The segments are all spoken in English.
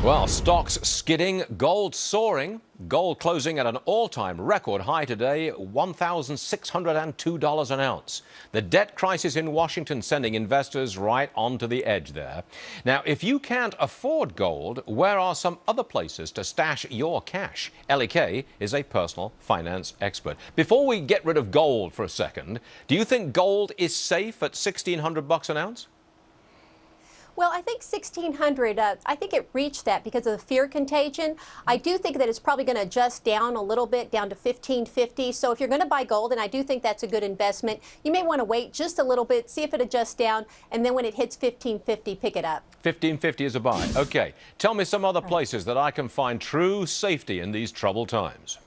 Well, stocks skidding, gold soaring. Gold closing at an all-time record high today, $1,602 an ounce. The debt crisis in Washington sending investors right onto the edge there. Now, if you can't afford gold, where are some other places to stash your cash? Ellie Kay is a personal finance expert. Before we get rid of gold for a second, do you think gold is safe at $1,600 an ounce? Well, I think 1,600, I think it reached that because of the fear contagion. I do think that it's probably going to adjust down a little bit, down to 1,550. So if you're going to buy gold, and I do think that's a good investment, you may want to wait just a little bit, see if it adjusts down, and then when it hits 1,550, pick it up. 1,550 is a buy. Okay. Tell me some other places that I can find true safety in these troubled times.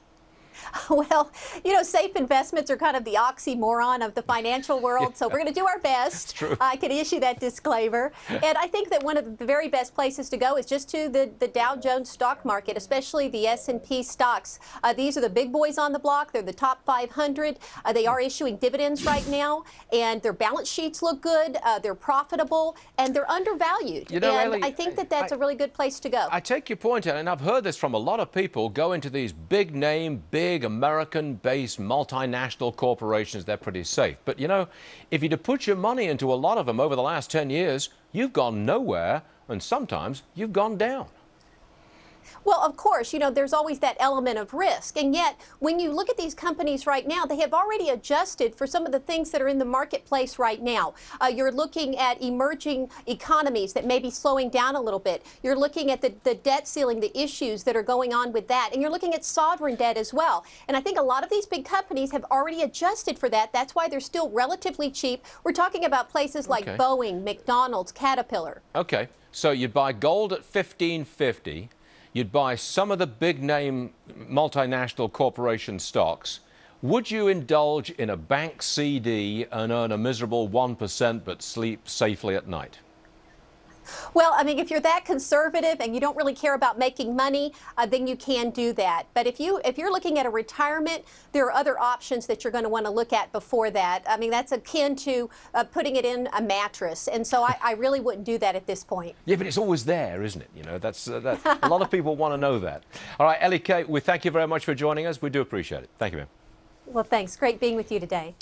Well, you know, safe investments are kind of the oxymoron of the financial world, so we're going to do our best. That's true. I can issue that disclaimer. And I think that one of the very best places to go is just to the Dow Jones stock market, especially the S&P stocks. These are the big boys on the block. They're the top 500. They are issuing dividends right now, and their balance sheets look good. They're profitable, and they're undervalued. You know, and Ellie, I think that that's a really good place to go. I take your point, and I've heard this from a lot of people. Go into these big name, big American-based multinational corporations. They're pretty safe. But, you know, if you'd have put your money into a lot of them over the last 10 years, you've gone nowhere, and sometimes you've gone down. Well, of course, you know, there's always that element of risk. And yet, when you look at these companies right now, they have already adjusted for some of the things that are in the marketplace right now. You're looking at emerging economies that may be slowing down a little bit. You're looking at the debt ceiling, the issues that are going on with that. And you're looking at sovereign debt as well. And I think a lot of these big companies have already adjusted for that. That's why they're still relatively cheap. We're talking about places like Boeing, McDonald's, Caterpillar. Okay, so you'd buy gold at 1,550. You'd buy some of the big-name multinational corporation stocks. Would you indulge in a bank CD and earn a miserable 1% but sleep safely at night? Well, I mean, if you're that conservative and you don't really care about making money, then you can do that. But if you're looking at a retirement, there are other options that you're going to want to look at before that. I mean, that's akin to putting it in a mattress. And so I really wouldn't do that at this point. Yeah, but it's always there, isn't it? You know, that's a lot of people want to know that. All right, Ellie Kay, we thank you very much for joining us. We do appreciate it. Thank you, ma'am. Well, thanks. Great being with you today.